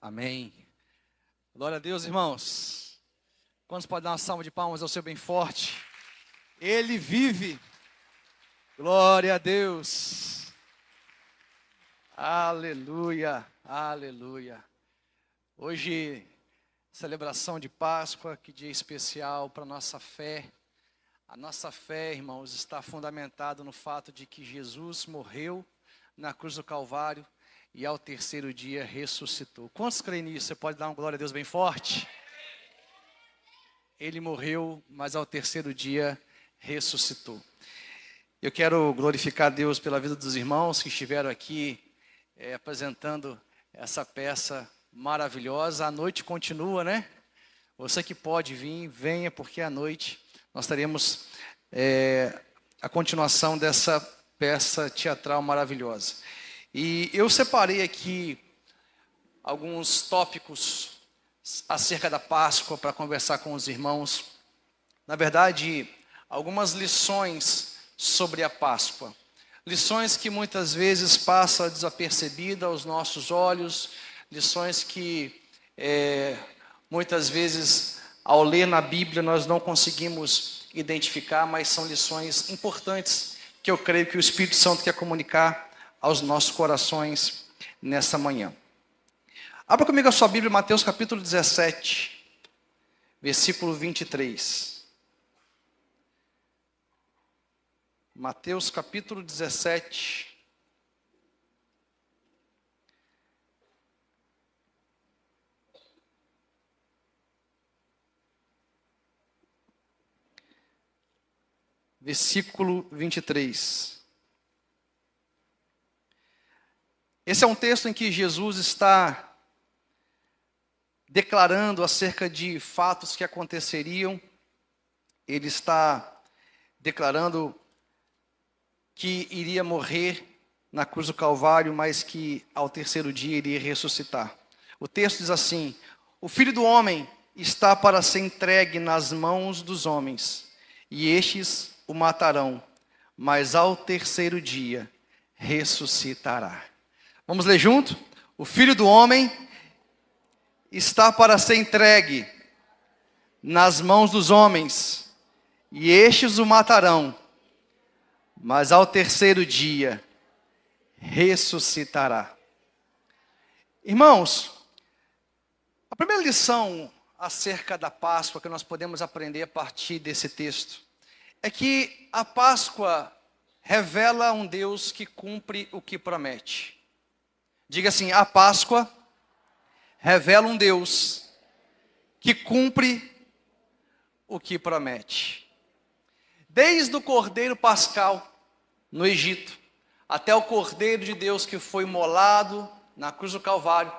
Amém. Glória a Deus, irmãos. Quantos podem dar uma salva de palmas ao seu bem forte? Ele vive. Glória a Deus. Aleluia, aleluia. Hoje, celebração de Páscoa, que dia especial para a nossa fé. A nossa fé, irmãos, está fundamentada no fato de que Jesus morreu na cruz do Calvário e ao terceiro dia ressuscitou. Quantos creem nisso? Você pode dar uma glória a Deus bem forte? Ele morreu, mas ao terceiro dia ressuscitou. Eu quero glorificar a Deus pela vida dos irmãos que estiveram aqui apresentando essa peça maravilhosa. A noite continua, né? Você que pode vir, venha, porque à noite nós teremos a continuação dessa peça teatral maravilhosa. E eu separei aqui alguns tópicos acerca da Páscoa para conversar com os irmãos. Na verdade, algumas lições sobre a Páscoa. Lições que muitas vezes passam desapercebidas aos nossos olhos. Lições que muitas vezes, ao ler na Bíblia, nós não conseguimos identificar, mas são lições importantes que eu creio que o Espírito Santo quer comunicar aos nossos corações nessa manhã. Abra comigo a sua Bíblia, Mateus capítulo 17, versículo 23. Mateus capítulo 17, versículo 23. Esse é um texto em que Jesus está declarando acerca de fatos que aconteceriam. Ele está declarando que iria morrer na cruz do Calvário, mas que ao terceiro dia iria ressuscitar. O texto diz assim: o Filho do Homem está para ser entregue nas mãos dos homens, e estes o matarão, mas ao terceiro dia ressuscitará. Vamos ler junto? O Filho do Homem está para ser entregue nas mãos dos homens, e estes o matarão, mas ao terceiro dia ressuscitará. Irmãos, a primeira lição acerca da Páscoa que nós podemos aprender a partir desse texto é que a Páscoa revela um Deus que cumpre o que promete. Diga assim: a Páscoa revela um Deus que cumpre o que promete. Desde o Cordeiro Pascal no Egito, até o Cordeiro de Deus que foi imolado na cruz do Calvário,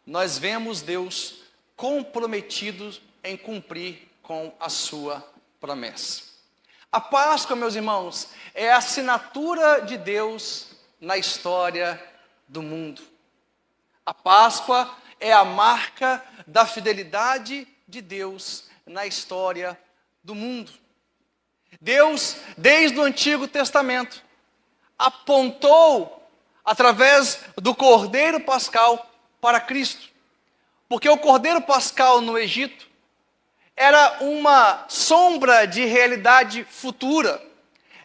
nós vemos Deus comprometido em cumprir com a sua promessa. A Páscoa, meus irmãos, é a assinatura de Deus na história do mundo. A Páscoa é a marca da fidelidade de Deus na história do mundo. Deus, desde o Antigo Testamento, apontou através do Cordeiro Pascal para Cristo. Porque o Cordeiro Pascal no Egito era uma sombra de realidade futura.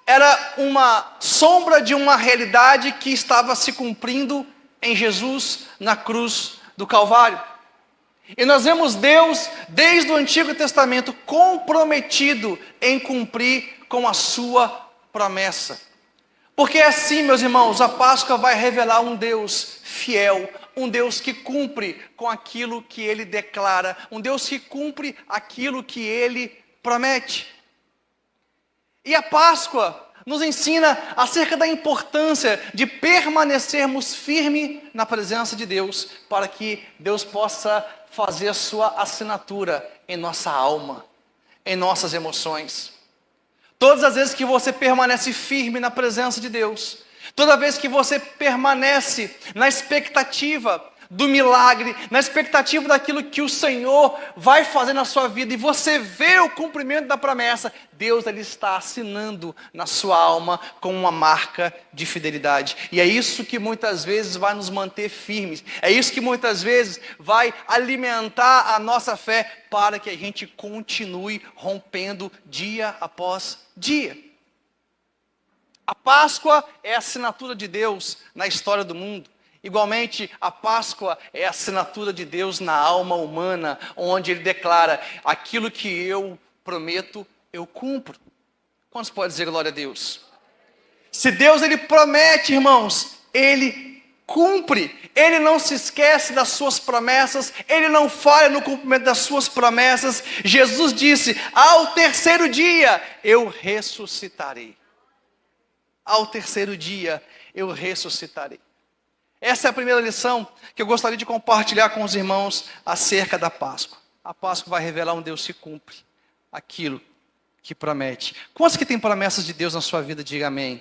Era uma sombra de uma realidade que estava se cumprindo em Jesus na cruz do Calvário. E nós vemos Deus, desde o Antigo Testamento, comprometido em cumprir com a sua promessa. Porque assim, meus irmãos, a Páscoa vai revelar um Deus fiel, um Deus que cumpre com aquilo que Ele declara, um Deus que cumpre aquilo que Ele promete. E a Páscoa nos ensina acerca da importância de permanecermos firmes na presença de Deus, para que Deus possa fazer a sua assinatura em nossa alma, em nossas emoções. Todas as vezes que você permanece firme na presença de Deus, toda vez que você permanece na expectativa do milagre, na expectativa daquilo que o Senhor vai fazer na sua vida, e você vê o cumprimento da promessa, Deus ele está assinando na sua alma com uma marca de fidelidade. E é isso que muitas vezes vai nos manter firmes, é isso que muitas vezes vai alimentar a nossa fé, para que a gente continue rompendo dia após dia. A Páscoa é a assinatura de Deus na história do mundo. Igualmente, a Páscoa é a assinatura de Deus na alma humana, onde Ele declara: aquilo que eu prometo, eu cumpro. Quantos podem dizer glória a Deus? Se Deus ele promete, irmãos, Ele cumpre. Ele não se esquece das suas promessas, Ele não falha no cumprimento das suas promessas. Jesus disse: ao terceiro dia eu ressuscitarei. Ao terceiro dia eu ressuscitarei. Essa é a primeira lição que eu gostaria de compartilhar com os irmãos acerca da Páscoa. A Páscoa vai revelar um Deus que cumpre aquilo que promete. Quantos que tem promessas de Deus na sua vida? Diga amém.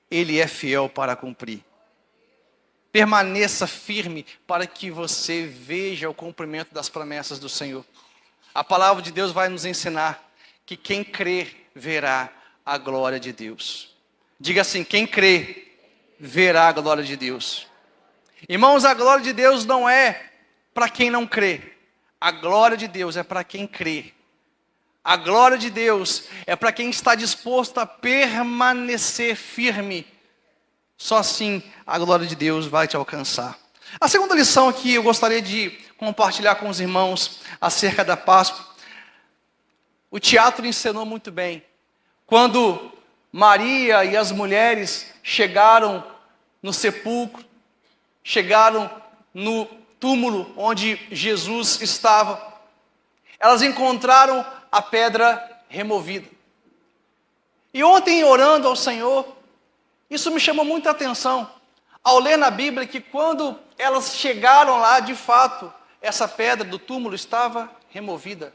Ele é fiel para cumprir. Permaneça firme para que você veja o cumprimento das promessas do Senhor. A palavra de Deus vai nos ensinar que quem crê verá a glória de Deus. Diga assim: quem crê verá a glória de Deus. Irmãos, a glória de Deus não é para quem não crê. A glória de Deus é para quem crê. A glória de Deus é para quem está disposto a permanecer firme. Só assim a glória de Deus vai te alcançar. A segunda lição que eu gostaria de compartilhar com os irmãos acerca da Páscoa. O teatro ensinou muito bem. Quando Maria e as mulheres chegaram no sepulcro, chegaram no túmulo onde Jesus estava, elas encontraram a pedra removida. E ontem, orando ao Senhor, isso me chamou muita atenção, ao ler na Bíblia que quando elas chegaram lá, de fato, essa pedra do túmulo estava removida.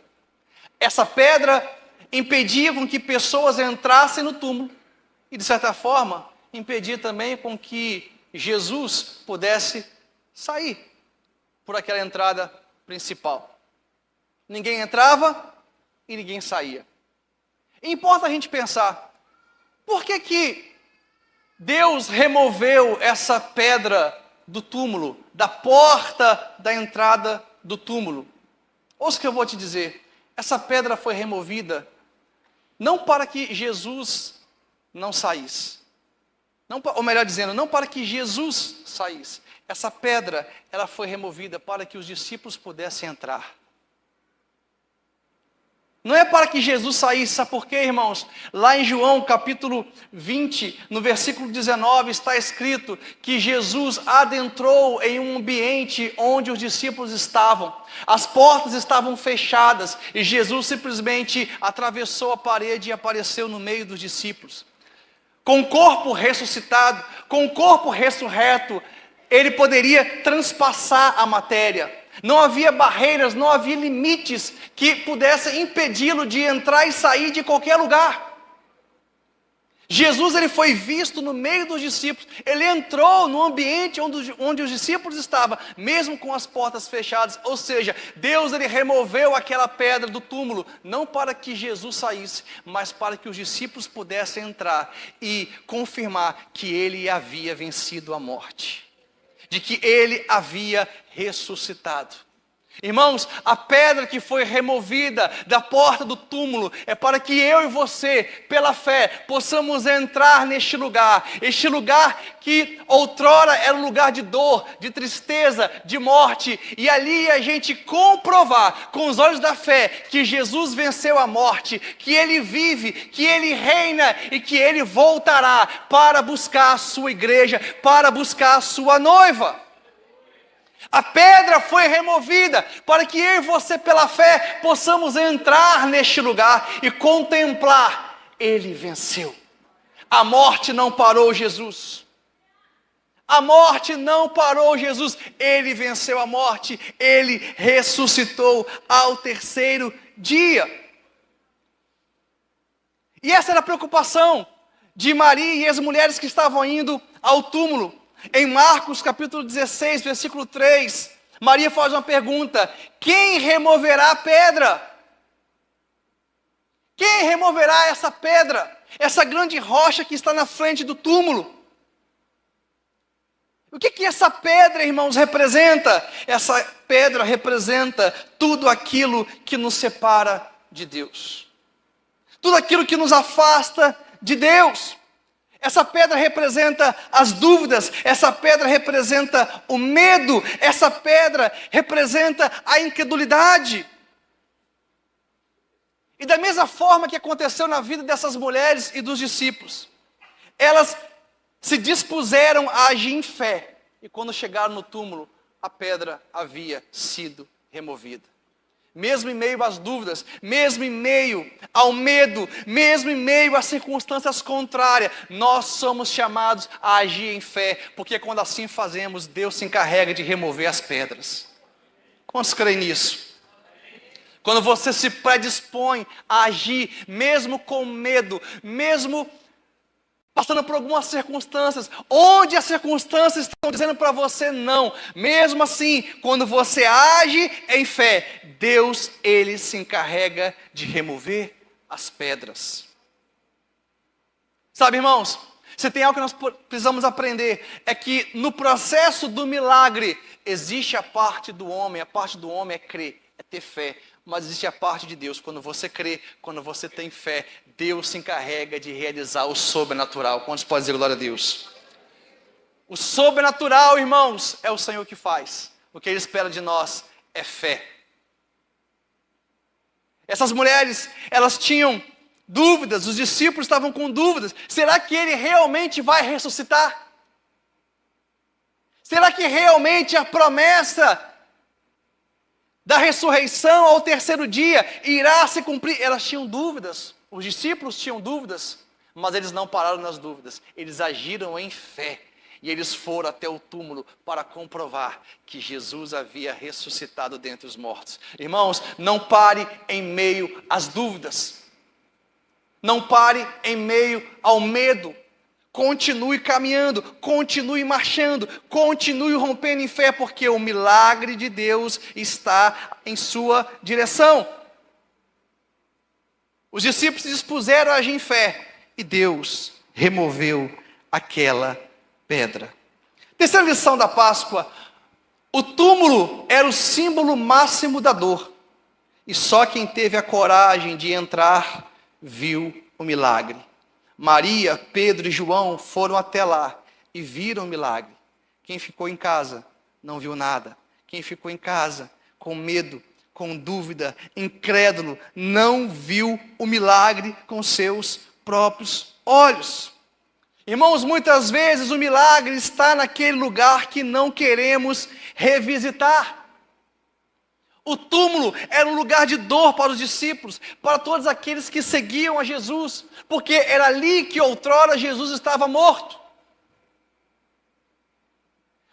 Essa pedra impedia com que pessoas entrassem no túmulo e, de certa forma, impedia também com que Jesus pudesse sair por aquela entrada principal. Ninguém entrava e ninguém saía. E importa a gente pensar, por que Deus removeu essa pedra do túmulo, da porta da entrada do túmulo? Ouça o que eu vou te dizer, essa pedra foi removida não para que Jesus não saísse, ou melhor dizendo, não para que Jesus saísse. Essa pedra, ela foi removida para que os discípulos pudessem entrar. Não é para que Jesus saísse, sabe por quê, irmãos? Lá em João capítulo 20, no versículo 19, está escrito que Jesus adentrou em um ambiente onde os discípulos estavam. As portas estavam fechadas e Jesus simplesmente atravessou a parede e apareceu no meio dos discípulos. Com o corpo ressuscitado, com o corpo ressurreto, ele poderia transpassar a matéria. Não havia barreiras, não havia limites que pudessem impedi-lo de entrar e sair de qualquer lugar. Jesus ele foi visto no meio dos discípulos, ele entrou no ambiente onde os discípulos estavam, mesmo com as portas fechadas. Ou seja, Deus ele removeu aquela pedra do túmulo, não para que Jesus saísse, mas para que os discípulos pudessem entrar e confirmar que ele havia vencido a morte, de que ele havia ressuscitado. Irmãos, a pedra que foi removida da porta do túmulo é para que eu e você, pela fé, possamos entrar neste lugar. Este lugar que outrora era um lugar de dor, de tristeza, de morte. E ali a gente comprovar com os olhos da fé que Jesus venceu a morte, que Ele vive, que Ele reina e que Ele voltará para buscar a sua igreja, para buscar a sua noiva. A pedra foi removida para que eu e você, pela fé, possamos entrar neste lugar e contemplar. Ele venceu. A morte não parou Jesus. A morte não parou Jesus. Ele venceu a morte. Ele ressuscitou ao terceiro dia. E essa era a preocupação de Maria e as mulheres que estavam indo ao túmulo. Em Marcos capítulo 16, versículo 3, Maria faz uma pergunta: quem removerá a pedra? Quem removerá essa pedra? Essa grande rocha que está na frente do túmulo? O que essa pedra, irmãos, representa? Essa pedra representa tudo aquilo que nos separa de Deus. Tudo aquilo que nos afasta de Deus. Essa pedra representa as dúvidas, essa pedra representa o medo, essa pedra representa a incredulidade. E da mesma forma que aconteceu na vida dessas mulheres e dos discípulos, elas se dispuseram a agir em fé, e quando chegaram no túmulo, a pedra havia sido removida. Mesmo em meio às dúvidas, mesmo em meio ao medo, mesmo em meio às circunstâncias contrárias, nós somos chamados a agir em fé, porque quando assim fazemos, Deus se encarrega de remover as pedras. Quantos creem nisso? Quando você se predispõe a agir, mesmo com medo, mesmo passando por algumas circunstâncias, onde as circunstâncias estão dizendo para você não, mesmo assim, quando você age em fé, Deus, Ele se encarrega de remover as pedras. Sabe, irmãos, se tem algo que nós precisamos aprender, é que no processo do milagre, existe a parte do homem é crer, é ter fé. Mas existe a parte de Deus. Quando você crê, quando você tem fé, Deus se encarrega de realizar o sobrenatural. Quantos podem dizer glória a Deus? O sobrenatural, irmãos, é o Senhor que faz. O que Ele espera de nós é fé. Essas mulheres, elas tinham dúvidas, os discípulos estavam com dúvidas. Será que Ele realmente vai ressuscitar? Será que realmente a promessa da ressurreição ao terceiro dia irá se cumprir? Elas tinham dúvidas, os discípulos tinham dúvidas, mas eles não pararam nas dúvidas, eles agiram em fé, e eles foram até o túmulo para comprovar que Jesus havia ressuscitado dentre os mortos. Irmãos, não pare em meio às dúvidas, não pare em meio ao medo. Continue caminhando, continue marchando, continue rompendo em fé, porque o milagre de Deus está em sua direção. Os discípulos se dispuseram a agir em fé, e Deus removeu aquela pedra. Terceira lição da Páscoa: o túmulo era o símbolo máximo da dor, e só quem teve a coragem de entrar viu o milagre. Maria, Pedro e João foram até lá e viram o milagre. Quem ficou em casa não viu nada. Quem ficou em casa com medo, com dúvida, incrédulo, não viu o milagre com seus próprios olhos. Irmãos, muitas vezes o milagre está naquele lugar que não queremos revisitar. O túmulo era um lugar de dor para os discípulos, para todos aqueles que seguiam a Jesus, porque era ali que outrora Jesus estava morto.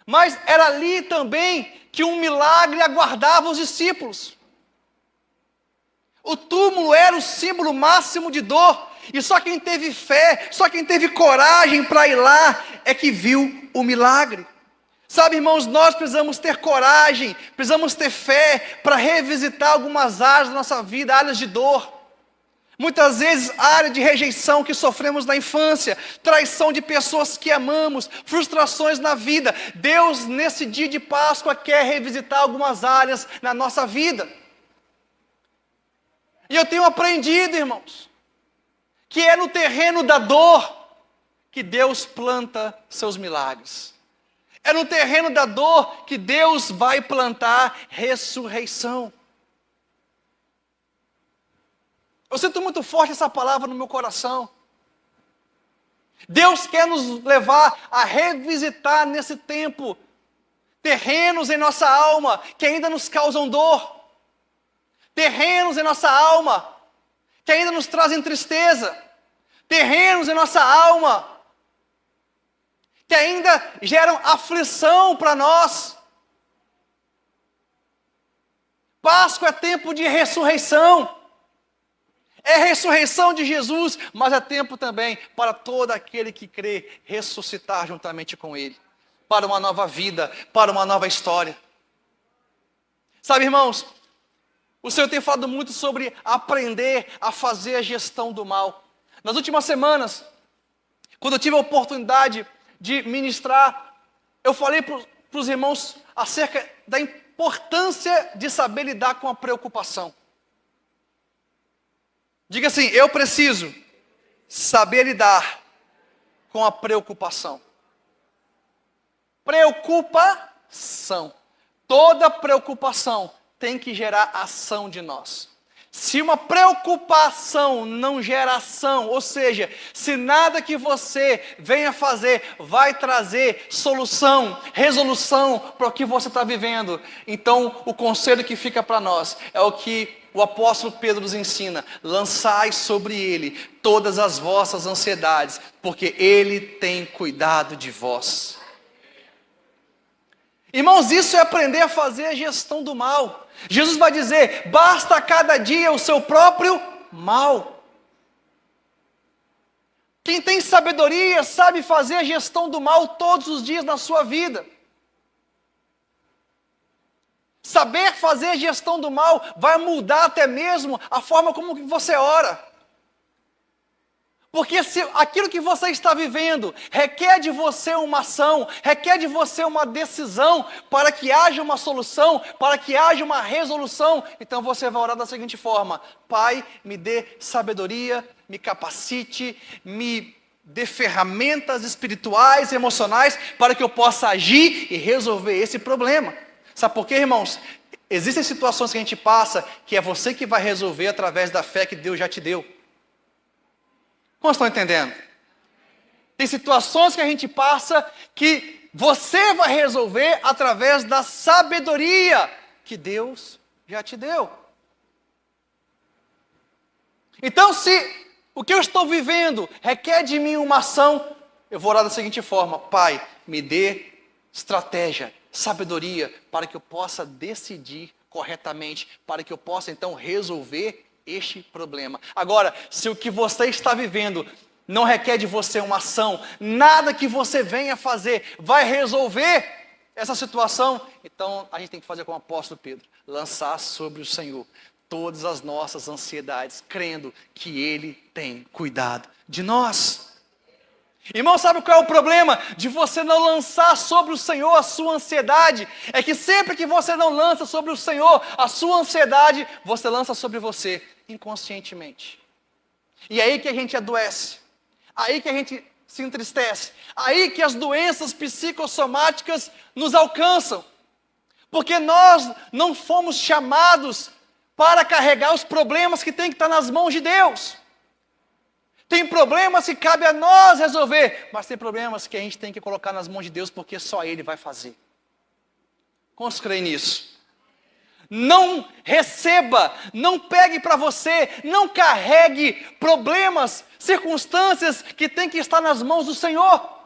Mas era ali também que um milagre aguardava os discípulos. O túmulo era o símbolo máximo de dor, e só quem teve fé, só quem teve coragem para ir lá, é que viu o milagre. Sabe, irmãos, nós precisamos ter coragem, precisamos ter fé para revisitar algumas áreas da nossa vida, áreas de dor. Muitas vezes, área de rejeição que sofremos na infância, traição de pessoas que amamos, frustrações na vida. Deus, nesse dia de Páscoa, quer revisitar algumas áreas na nossa vida. E eu tenho aprendido, irmãos, que é no terreno da dor que Deus planta seus milagres. É no terreno da dor que Deus vai plantar ressurreição. Eu sinto muito forte essa palavra no meu coração. Deus quer nos levar a revisitar nesse tempo terrenos em nossa alma que ainda nos causam dor. Terrenos em nossa alma que ainda nos trazem tristeza. Terrenos em nossa alma que ainda geram aflição para nós. Páscoa é tempo de ressurreição. É a ressurreição de Jesus, mas é tempo também para todo aquele que crê ressuscitar juntamente com Ele. para uma nova vida, para uma nova história. Sabe, irmãos, o Senhor tem falado muito sobre aprender a fazer a gestão do mal. Nas últimas semanas, quando eu tive a oportunidade de ministrar, eu falei para os irmãos acerca da importância de saber lidar com a preocupação. Diga assim: eu preciso saber lidar com a preocupação. Preocupação. Toda preocupação tem que gerar ação de nós. Se uma preocupação não gera ação, ou seja, se nada que você venha fazer vai trazer solução, resolução para o que você está vivendo, então o conselho que fica para nós é o que o apóstolo Pedro nos ensina: lançai sobre ele todas as vossas ansiedades, porque ele tem cuidado de vós. Irmãos, isso é aprender a fazer a gestão do mal. Jesus vai dizer: basta a cada dia o seu próprio mal. Quem tem sabedoria sabe fazer a gestão do mal todos os dias na sua vida. Saber fazer a gestão do mal vai mudar até mesmo a forma como você ora. Porque se aquilo que você está vivendo requer de você uma ação, requer de você uma decisão para que haja uma solução, para que haja uma resolução, então você vai orar da seguinte forma: Pai, me dê sabedoria, me capacite, me dê ferramentas espirituais, emocionais, para que eu possa agir e resolver esse problema. Sabe por quê, irmãos? Existem situações que a gente passa que é você que vai resolver através da fé que Deus já te deu. Como estão entendendo? Tem situações que a gente passa que você vai resolver através da sabedoria que Deus já te deu. Então, se o que eu estou vivendo requer de mim uma ação, eu vou orar da seguinte forma: Pai, me dê estratégia, sabedoria, para que eu possa decidir corretamente, para que eu possa então resolver este problema. Agora, se o que você está vivendo não requer de você uma ação, nada que você venha fazer vai resolver essa situação, então a gente tem que fazer como o apóstolo Pedro: lançar sobre o Senhor todas as nossas ansiedades, crendo que Ele tem cuidado de nós. Irmão, sabe qual é o problema de você não lançar sobre o Senhor a sua ansiedade? É que sempre que você não lança sobre o Senhor a sua ansiedade, você lança sobre você inconscientemente. E é aí que a gente adoece, aí que a gente se entristece, aí que as doenças psicossomáticas nos alcançam. Porque nós não fomos chamados para carregar os problemas que tem que estar nas mãos de Deus. Tem problemas que cabe a nós resolver, mas tem problemas que a gente tem que colocar nas mãos de Deus, porque só Ele vai fazer. Quantos creem nisso? Não receba, não pegue para você, não carregue problemas, circunstâncias que tem que estar nas mãos do Senhor.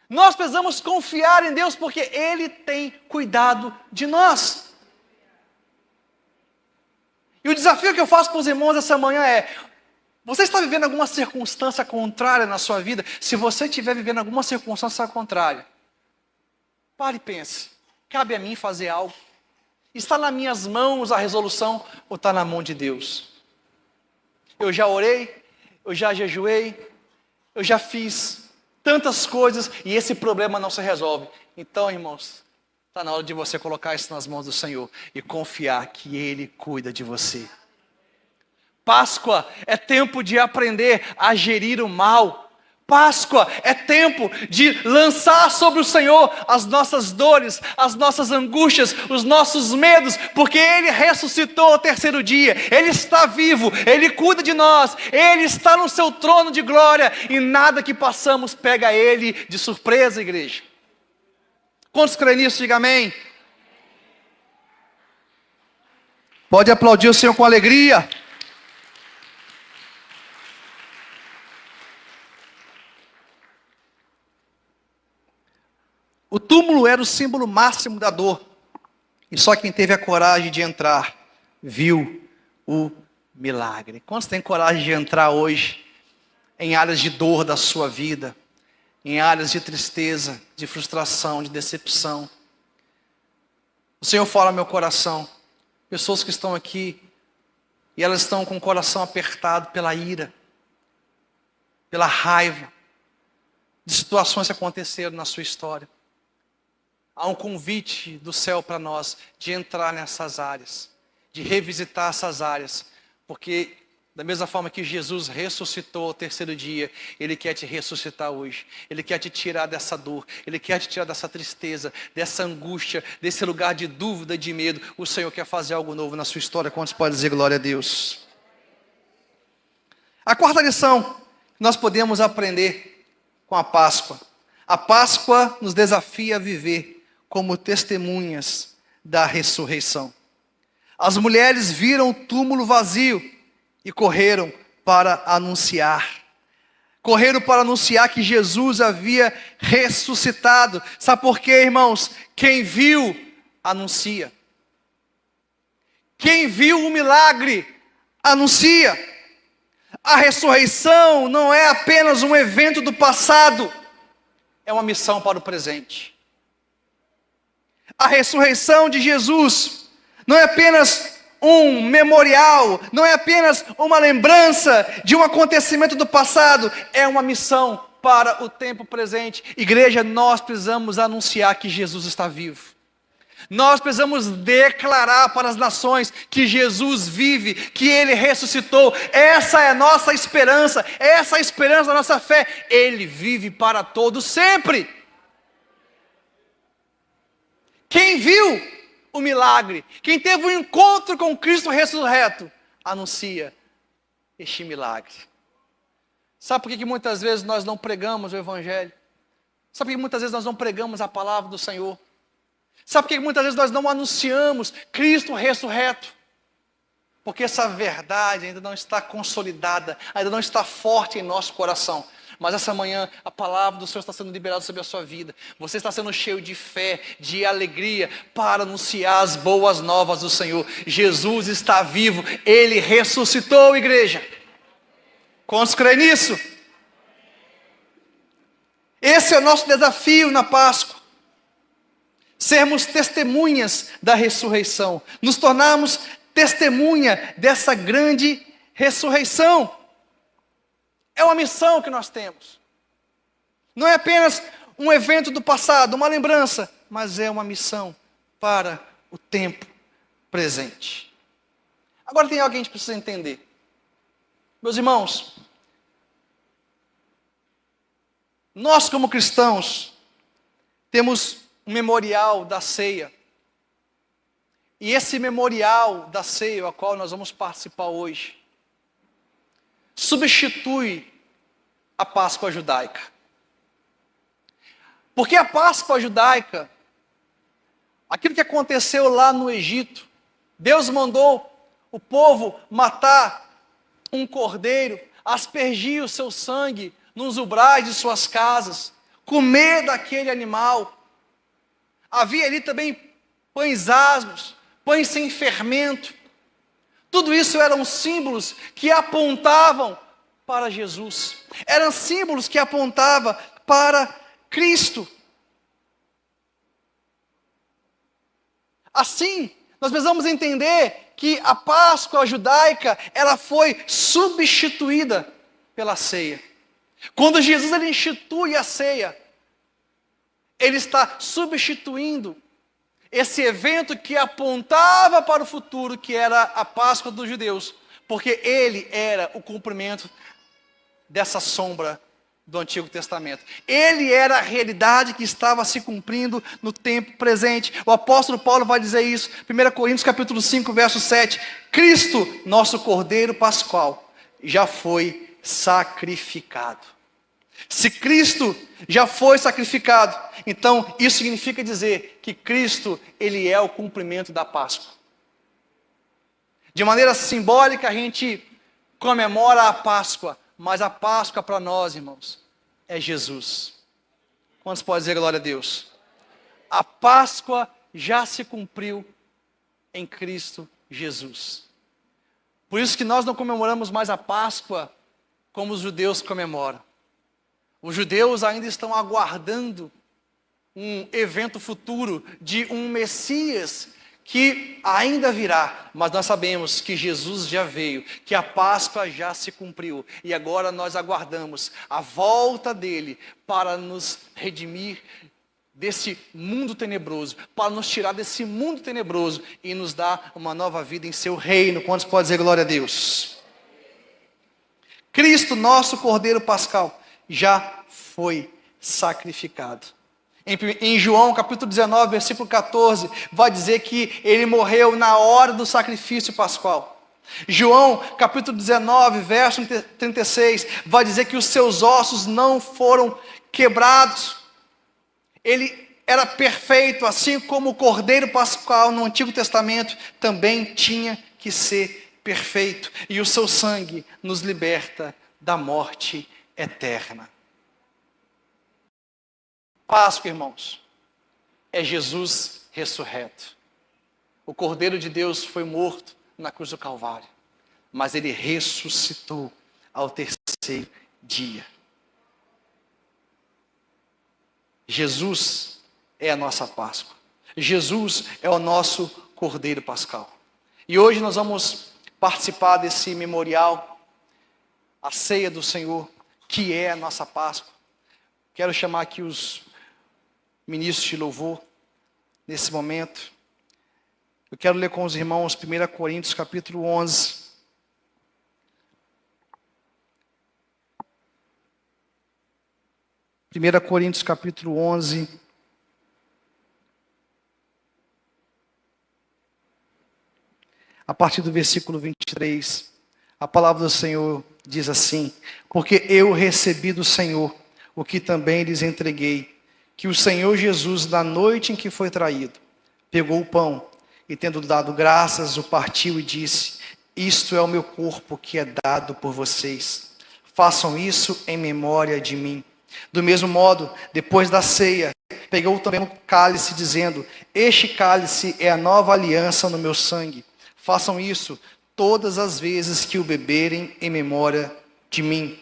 Nós precisamos confiar em Deus, porque Ele tem cuidado de nós. E o desafio que eu faço para os irmãos essa manhã é: você está vivendo alguma circunstância contrária na sua vida? Se você estiver vivendo alguma circunstância contrária, pare e pense: cabe a mim fazer algo? Está nas minhas mãos a resolução ou está na mão de Deus? Eu já orei, eu já jejuei, eu já fiz tantas coisas e esse problema não se resolve. Então, irmãos, está na hora de você colocar isso nas mãos do Senhor e confiar que Ele cuida de você. Páscoa é tempo de aprender a gerir o mal. Páscoa é tempo de lançar sobre o Senhor as nossas dores, as nossas angústias, os nossos medos, porque Ele ressuscitou ao terceiro dia, Ele está vivo, Ele cuida de nós, Ele está no seu trono de glória, e nada que passamos pega Ele de surpresa, igreja. Quantos creem nisso? Diga amém. Pode aplaudir o Senhor com alegria. O túmulo era o símbolo máximo da dor. E só quem teve a coragem de entrar, viu o milagre. Quantos têm coragem de entrar hoje em áreas de dor da sua vida? em áreas de tristeza, de frustração, de decepção. O Senhor fala ao meu coração, pessoas que estão aqui, e elas estão com o coração apertado pela ira, pela raiva, de situações que aconteceram na sua história. Há um convite do céu para nós, de entrar nessas áreas, de revisitar essas áreas, porque da mesma forma que Jesus ressuscitou ao terceiro dia, Ele quer te ressuscitar hoje. Ele quer te tirar dessa dor. Ele quer te tirar dessa tristeza, dessa angústia, desse lugar de dúvida, de medo. O Senhor quer fazer algo novo na sua história. Quantos podem dizer glória a Deus? A quarta lição que nós podemos aprender com a Páscoa. A Páscoa nos desafia a viver como testemunhas da ressurreição. As mulheres viram o túmulo vazio e correram para anunciar. Correram para anunciar que Jesus havia ressuscitado. Sabe por quê, irmãos? Quem viu, anuncia. Quem viu o milagre, anuncia. A ressurreição não é apenas um evento do passado, é uma missão para o presente. A ressurreição de Jesus não é apenas um memorial, não é apenas uma lembrança de um acontecimento do passado, é uma missão para o tempo presente. Igreja, nós precisamos anunciar que Jesus está vivo. Nós precisamos declarar para as nações que Jesus vive, que Ele ressuscitou. Essa é a nossa esperança, essa é a esperança da nossa fé. Ele vive para todos sempre. Quem viu o milagre, quem teve um encontro com Cristo ressurreto, anuncia este milagre. Sabe por que muitas vezes nós não pregamos o Evangelho? Sabe por que muitas vezes nós não pregamos a palavra do Senhor? Sabe por que muitas vezes nós não anunciamos Cristo ressurreto? Porque essa verdade ainda não está consolidada, ainda não está forte em nosso coração. Mas essa manhã a palavra do Senhor está sendo liberada sobre a sua vida. Você está sendo cheio de fé, de alegria, para anunciar as boas novas do Senhor. Jesus está vivo, Ele ressuscitou, igreja. Quantos creem nisso? Esse é o nosso desafio na Páscoa. Sermos testemunhas da ressurreição. Nos tornarmos testemunha dessa grande ressurreição. É uma missão que nós temos. Não é apenas um evento do passado, uma lembrança, mas é uma missão para o tempo presente. Agora tem algo que a gente precisa entender. Meus irmãos, nós como cristãos temos um memorial da ceia. E esse memorial da ceia, ao qual nós vamos participar hoje, substitui a Páscoa judaica. Porque a Páscoa judaica, aquilo que aconteceu lá no Egito, Deus mandou o povo matar um cordeiro, aspergir o seu sangue nos umbrais de suas casas, comer daquele animal. Havia ali também pães asmos, pães sem fermento. Tudo isso eram símbolos que apontavam para Jesus. Eram símbolos que apontavam para Cristo. Assim, nós precisamos entender que a Páscoa judaica, ela foi substituída pela ceia. Quando Jesus ele institui a ceia, Ele está substituindo esse evento que apontava para o futuro, que era a Páscoa dos judeus, porque ele era o cumprimento dessa sombra do Antigo Testamento. Ele era a realidade que estava se cumprindo no tempo presente. O apóstolo Paulo vai dizer isso, 1 Coríntios capítulo 5, verso 7. Cristo, nosso Cordeiro Pascual, já foi sacrificado. Se Cristo já foi sacrificado, então isso significa dizer que Cristo, Ele é o cumprimento da Páscoa. De maneira simbólica a gente comemora a Páscoa, mas a Páscoa para nós, irmãos, é Jesus. Quantos podem dizer glória a Deus? A Páscoa já se cumpriu em Cristo Jesus. Por isso que nós não comemoramos mais a Páscoa como os judeus comemoram. Os judeus ainda estão aguardando um evento futuro de um Messias que ainda virá, mas nós sabemos que Jesus já veio, que a Páscoa já se cumpriu, e agora nós aguardamos a volta dele para nos redimir desse mundo tenebroso, para nos tirar desse mundo tenebroso e nos dar uma nova vida em seu reino. Quantos podem dizer glória a Deus? Cristo, nosso Cordeiro Pascal, já foi sacrificado. Em João capítulo 19, versículo 14, vai dizer que ele morreu na hora do sacrifício pascual. João capítulo 19, verso 36, vai dizer que os seus ossos não foram quebrados. Ele era perfeito, assim como o Cordeiro Pascual no Antigo Testamento também tinha que ser perfeito. E o seu sangue nos liberta da morte eterna. Páscoa, irmãos, é Jesus ressurreto. O Cordeiro de Deus foi morto na cruz do Calvário, mas ele ressuscitou ao terceiro dia. Jesus é a nossa Páscoa. Jesus é o nosso Cordeiro Pascal. E hoje nós vamos participar desse memorial, a ceia do Senhor, que é a nossa Páscoa. Quero chamar aqui os ministros de louvor nesse momento. Eu quero ler com os irmãos 1 Coríntios capítulo 11. Primeira Coríntios capítulo 11. A partir do versículo 23, a palavra do Senhor diz assim: porque eu recebi do Senhor o que também lhes entreguei, que o Senhor Jesus, na noite em que foi traído, pegou o pão e, tendo dado graças, o partiu e disse: isto é o meu corpo que é dado por vocês. Façam isso em memória de mim. Do mesmo modo, depois da ceia, pegou também o cálice, dizendo: este cálice é a nova aliança no meu sangue. Façam isso todas as vezes que o beberem em memória de mim.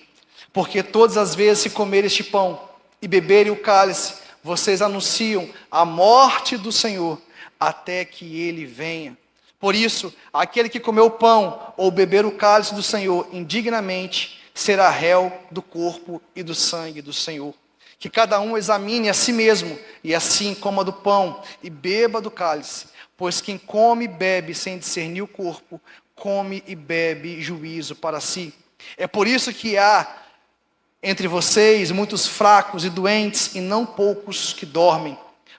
Porque todas as vezes que comerem este pão e beberem o cálice, vocês anunciam a morte do Senhor até que ele venha. Por isso, aquele que comer o pão ou beber o cálice do Senhor indignamente será réu do corpo e do sangue do Senhor. Que cada um examine a si mesmo, e assim coma do pão e beba do cálice. Pois quem come e bebe sem discernir o corpo, come e bebe juízo para si. É por isso que há entre vocês muitos fracos e doentes, e não poucos que dormem.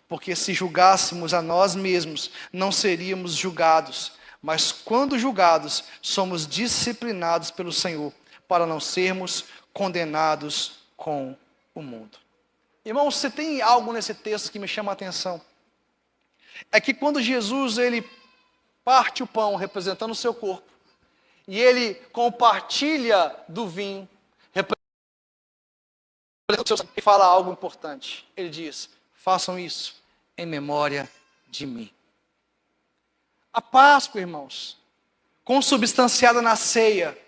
Porque se julgássemos a nós mesmos, não seríamos julgados. Mas quando julgados, somos disciplinados pelo Senhor, para não sermos condenados com o mundo. Irmãos, se tem algo nesse texto que me chama a atenção, é que quando Jesus ele parte o pão representando o seu corpo, e ele compartilha do vinho, e fala algo importante. Ele diz: façam isso em memória de mim. A Páscoa, irmãos, consubstanciada na ceia,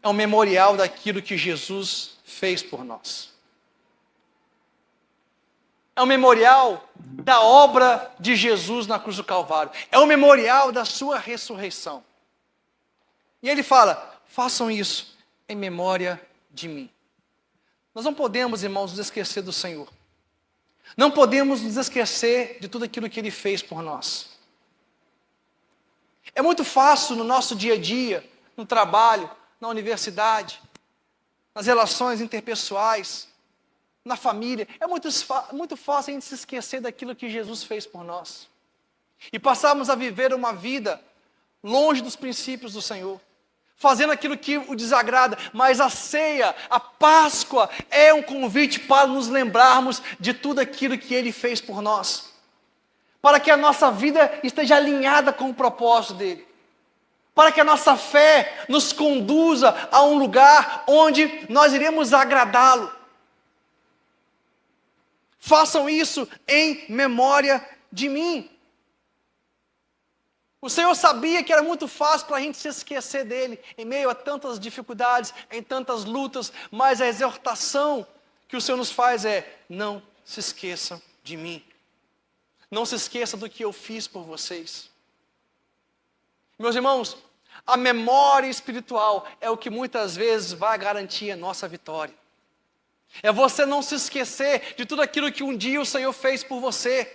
é um memorial daquilo que Jesus fez por nós. É um memorial da obra de Jesus na cruz do Calvário. É um memorial da sua ressurreição. E ele fala: façam isso em memória de mim. Nós não podemos, irmãos, nos esquecer do Senhor. Não podemos nos esquecer de tudo aquilo que ele fez por nós. É muito fácil no nosso dia a dia, no trabalho, na universidade, nas relações interpessoais, na família, é muito fácil a gente se esquecer daquilo que Jesus fez por nós. E passarmos a viver uma vida longe dos princípios do Senhor, fazendo aquilo que o desagrada. Mas a ceia, a Páscoa, é um convite para nos lembrarmos de tudo aquilo que Ele fez por nós, para que a nossa vida esteja alinhada com o propósito dEle, para que a nossa fé nos conduza a um lugar onde nós iremos agradá-lo. Façam isso em memória de mim. O Senhor sabia que era muito fácil para a gente se esquecer dEle, em meio a tantas dificuldades, em tantas lutas, mas a exortação O que o Senhor nos faz é: não se esqueçam de mim. Não se esqueça do que eu fiz por vocês. Meus irmãos, a memória espiritual é o que muitas vezes vai garantir a nossa vitória. É você não se esquecer de tudo aquilo que um dia o Senhor fez por você.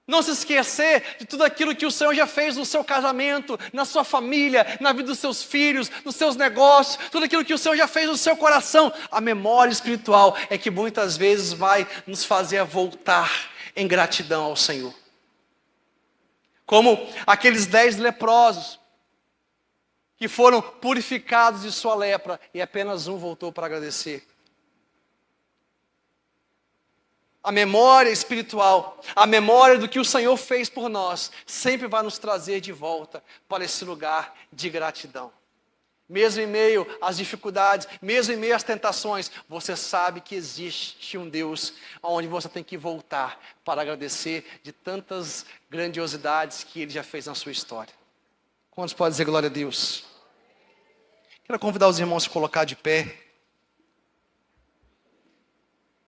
Não se esquecer de tudo aquilo que o Senhor já fez no seu casamento, na sua família, na vida dos seus filhos, nos seus negócios, tudo aquilo que o Senhor já fez no seu coração. A memória espiritual é que muitas vezes vai nos fazer voltar em gratidão ao Senhor. Como aqueles 10 leprosos que foram purificados de sua lepra e apenas um voltou para agradecer. A memória espiritual, a memória do que o Senhor fez por nós, sempre vai nos trazer de volta para esse lugar de gratidão. Mesmo em meio às dificuldades, mesmo em meio às tentações, você sabe que existe um Deus onde você tem que voltar para agradecer de tantas grandiosidades que Ele já fez na sua história. Quantos podem dizer glória a Deus? Quero convidar os irmãos a se colocar de pé.